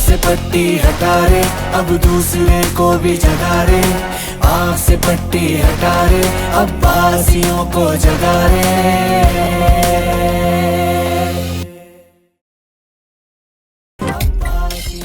से पट्टी हटा रे, अब दूसरे को भी जगा रे, आँख से पट्टी हटा रे, अब बासियों को जगा रे।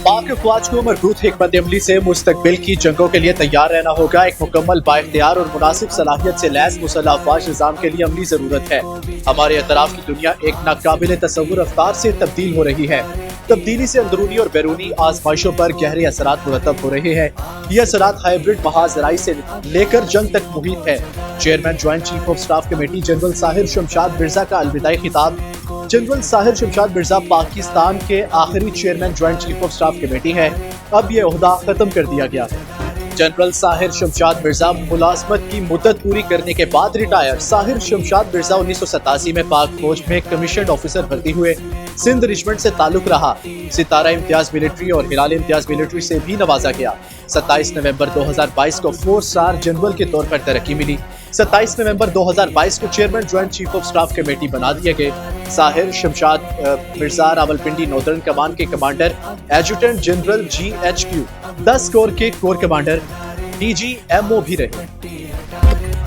पाक अफवाज को मरबूत हिकमत अमली से मुस्तकबिल की जंगों के लिए तैयार रहना होगा। एक मुकम्मल बाइख्तियार और मुनासिब सलाहियत से लैस मुसल्लह अफवाज निज़ाम के लिए अमली ज़रूरत है। हमारे अतराफ की दुनिया एक नाकाबिल तसव्वुर रफ्तार से तब्दील हो रही है। तब्दीली से अंदरूनी और बैरूनी आजमाइशों पर गहरे असरात मुरतब हो रहे हैं। ये असरात हाइब्रिड महाजराई से लेकर जंग तक मुहित है। Chairman joint chief of staff committee general Sahir Shamshad Mirza का अलविदाई खिताब। जनरल साहिर शमशाद मिर्जा पाकिस्तान के आखिरी chairman joint chief of staff committee है। अब ये ओहदा खत्म कर दिया गया है। जनरल साहिर शमशाद मिर्जा मुलाजमत की मुद्दत पूरी करने के बाद रिटायर। साहिर शमशाद मिर्जा 1987 में पाक फौज में कमीशन ऑफिसर भर्ती हुए। सिंध रिजमेंट से ताल्लुक रहा। सितारा इम्तियाज मिलिट्री और हिलाल इम्तियाज मिलिट्री से भी नवाजा गया। 27 नवंबर 2022 को 4 स्टार जनरल के तौर पर तरक्की मिली। 27 नवंबर 2022 को chairman joint chief of staff committee बना दिए गए। साहिर शमशाद मिर्जा रावलपिंडी नॉर्दर्न कमान के commander, adjutant general GHQ 10 core के कोर कमांडर, DGMO भी रहे।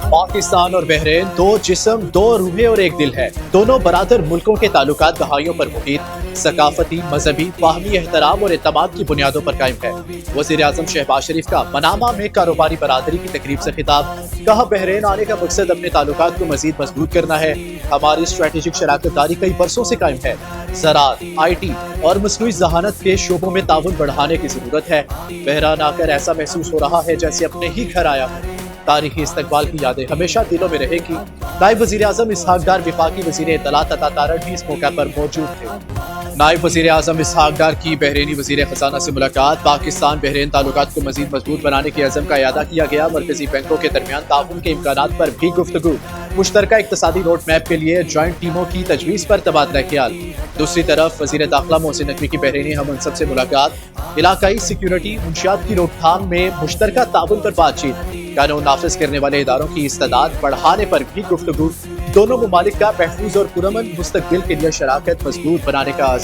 पाकिस्तान और बहरीन दो जिस्म, दो रूहें और एक दिल है। दोनों बरादर मुल्कों के ताल्लुकात दहाइयों पर मुहित, सकाफती, मजहबी, फाहमी एहतराम और एतमाद की बुनियादों पर कायम है। वज़ीर आज़म शहबाज शरीफ का मनामा में कारोबारी बरादरी की तकरीब से खिताब। कहा, बहरीन आने का मकसद अपने ताल्लुकात को मजीद मजबूत करना है। हमारी स्ट्रेटेजिक शराकतदारी कई बरसों से कायम है। ज़राअत, IT और मसनूई ज़हानत के शोबों में ताउन बढ़ाने की जरूरत है। बहरान आकर ऐसा महसूस हो रहा है जैसे अपने ही घर आया हूँ। तारीखी इस्तकबाल की यादें हमेशा दिलों में रहेगी। नायब वज़ीर आज़म इसहाक डार, विफाकी वज़ीर इत्तलात अता तारड़ भी इस मौके पर मौजूद थे। नायब वज़ीर आज़म इसहाक डार की बहरीनी वज़ीर ख़ज़ाना से मुलाकात। पाकिस्तान बहरीन ताल्लुकात को मज़ीद मजबूत बनाने के अज़म का इयादा किया गया। मरकज़ी बैंकों के दरमियान ताउन के इम्कानात पर भी गुफ्तगू। मुश्तरका इक़्तिसादी रोड मैप के लिए जॉइंट टीमों की तजवीज़ पर तबादला ख्याल। दूसरी तरफ वज़ीर दाखिला मोहसिन नकवी की बहरीनी हममनसब से मुलाकात। इलाकाई सिक्योरिटी मुंशियात की रोकथाम में मुश्तरका ताउन पर बातचीत। कानून नाफिज करने वाले इदारों की इस्तेदाद बढ़ाने पर भी गुफ्तगू। दोनों मुमालिक का महफूज और पुरअमन मुस्तकबिल के लिए शराकत मजबूत बनाने का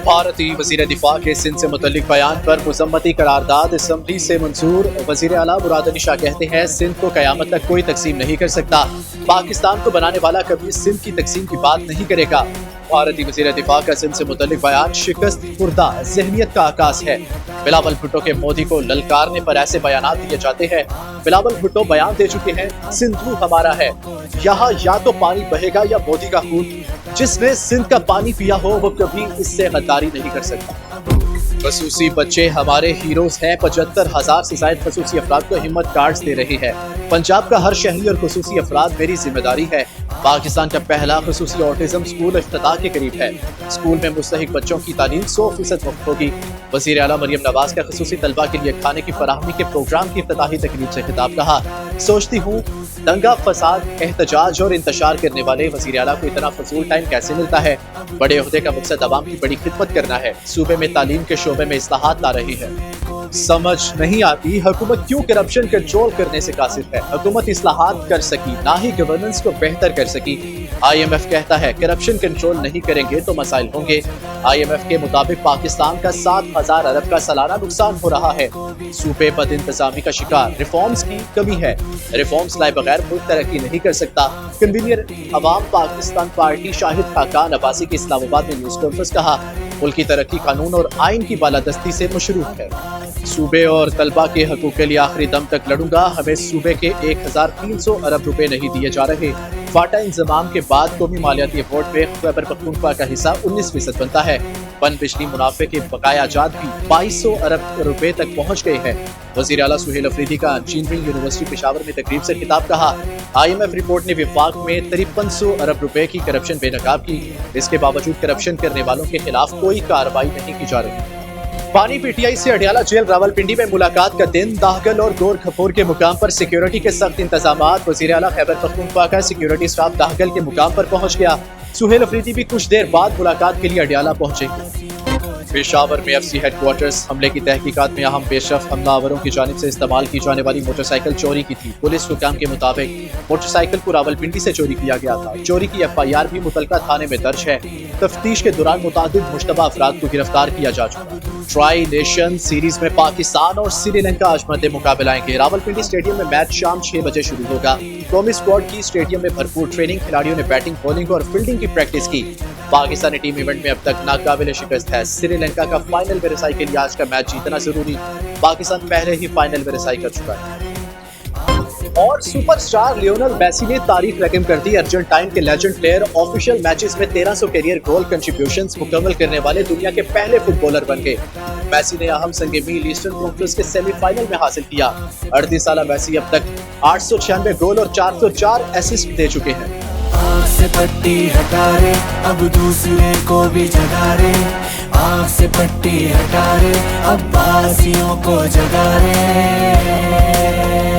भारतीय वज़ीर दिफा के सिंध से मुतल्लिक बयान पर मुज़म्मती करारदाद असम्बली से मंजूर। वज़ीर आला मुराद अली शाह कहते हैं, सिंध को क़यामत तक कोई तकसीम नहीं कर सकता। पाकिस्तान को बनाने वाला कभी सिंध की तकसीम की बात नहीं करेगा। भारतीय वज़ीर दिफा का सिंध से मुतल्लिक बयान शिकस्त खुर्दा ज़हनियत का आकाश है। बिलावल भुट्टो के मोदी को ललकारने पर ऐसे बयानात दिए जाते हैं। बिलावल भुट्टो बयान दे चुके हैं, सिंधु हमारा है, यहाँ या तो पानी बहेगा या मोदी का खून। जिसने सिंध का पानी पिया हो वो कभी इससे गद्दारी नहीं कर सकता। खसूसी बच्चे हमारे हीरोज हैं। 75,000 से ज्यादा खसूसी अफराद को हिम्मत कार्ड्स दे रही है। पंजाब का हर शहरी और खसूसी अफराद मेरी जिम्मेदारी है। पाकिस्तान का पहला खसूसी ऑटिज्म स्कूल इफ्तिताह के करीब है। स्कूल में मुस्तहिक बच्चों की तालीम 100% मुफ्त होगी। वज़ीर आला मरियम नवाज का खसूसी तलबा के लिए खाने की फराहमी के प्रोग्राम की इफ्तिताही तकरीब से खिताब। कहा, सोचती हूँ दंगा फसाद, एहतजाज और इंतशार करने वाले वज़ीर आला को इतना फजूल टाइम कैसे मिलता है। बड़े ओहदे का मकसद अवाम की बड़ी खिदमत करना है। सूबे में तालीम के शोबे में इस्लाहात ला रही है। समझ नहीं आती हुकूमत क्यों करप्शन कंट्रोल करने से कासिर है। हुकूमत इस्लाहात कर सकी, ना ही गवर्नेंस को बेहतर कर सकी। IMF कहता है करप्शन कंट्रोल नहीं करेंगे तो मसाइल होंगे। IMF के मुताबिक पाकिस्तान का 7,000 अरब का सालाना नुकसान हो रहा है। सूबे बद इंतजामी का शिकार, रिफॉर्म्स की कमी है। रिफॉर्म्स लाए बगैर मुल्क तरक्की नहीं कर सकता। कन्वीनियर अवाम पाकिस्तान पार्टी शाहिद खाकान अब्बासी की इस्लामाबाद में न्यूज़ कॉन्फ्रेंस। कहा, मुल्क की तरक्की कानून और आइन की बालादस्ती से मशरूफ है। सूबे और तलबा के हकूक के लिए आखिरी दम तक लड़ूंगा। हमें सूबे के 1,300 अरब रुपए नहीं दिए जा रहे। फाटा इंजमाम के बाद कौमी मालियाती अवार्ड पे खैबर पख्तूनख्वा का हिस्सा 19% बनता है। पन बिजली मुनाफे के बकाया जात भी 2200 अरब रुपए तक पहुँच गए हैं। वज़ीर आला सुहेल अफरीदी का इंजीनियरिंग यूनिवर्सिटी पेशावर में तकरीब से खिताब। कहा, IMF रिपोर्ट ने विफाक में 5300 अरब रुपए की करप्शन बेनकाब की। इसके बावजूद करप्शन करने वालों के खिलाफ कोई कार्रवाई नहीं की जा रही। पानी PTI से अडियाला जेल रावलपिंडी में मुलाकात का दिन। दाहगल और गोर खपोर के मुकाम पर सिक्योरिटी के सख्त इंतजामात। वज़ीर आला खैबर पख्तूनख्वा का सिक्योरिटी स्टाफ दाहगल के मुकाम पर पहुंच गया। सुहेल अफरीदी भी कुछ देर बाद मुलाकात के लिए अडियाला पहुंचेंगे। पेशावर में FC हेडक्वार्टर्स हमले की तहकीकात में अहम पेशरफ हमलावरों की जानिब से इस्तेमाल की जाने वाली मोटरसाइकिल चोरी की थी। पुलिस हुकाम के मुताबिक मोटरसाइकिल को रावलपिंडी से चोरी किया गया था। चोरी की FIR भी मुतलका थाने में दर्ज है। तफ्तीश के दौरान मुतादिद मुश्तबा अफराद को गिरफ्तार किया जा चुका। ट्राई नेशन सीरीज में पाकिस्तान और श्रीलंका आज मद्दे मुकाबला आएंगे। रावलपिंडी स्टेडियम में मैच शाम 6 बजे शुरू होगा। कौमी स्क्वाड की स्टेडियम में भरपूर ट्रेनिंग, खिलाड़ियों ने बैटिंग, बॉलिंग और फील्डिंग की प्रैक्टिस की। पाकिस्तानी टीम इवेंट में अब तक नाकाबिले शिकस्त है। श्रीलंका का फाइनल में रसाई के लिए आज का मैच जीतना जरूरी। पाकिस्तान पहले ही फाइनल में रसाई कर चुका है। और सुपरस्टार लियोनेल मेसी ने तारीख रकम कर दी। अर्जेंटाइन के लेजेंड प्लेयर ऑफिशियल मैचेस में 1300 कैरियर गोल कंट्रीब्यूशंस मुकम्मल करने वाले दुनिया के पहले फुटबॉलर बन गए। मेसी ने अहम संग मील ईस्टर्न कॉन्फ्रेंस के सेमीफाइनल में हासिल किया। 38 साला मेसी अब तक 896 गोल और 404 असिस्ट दे चुके हैं। आँख से पट्टी हटा रे, अब दूसरे को भी जगा रे। आँख से पट्टी हटा रे, अब बासियों को जगा रे।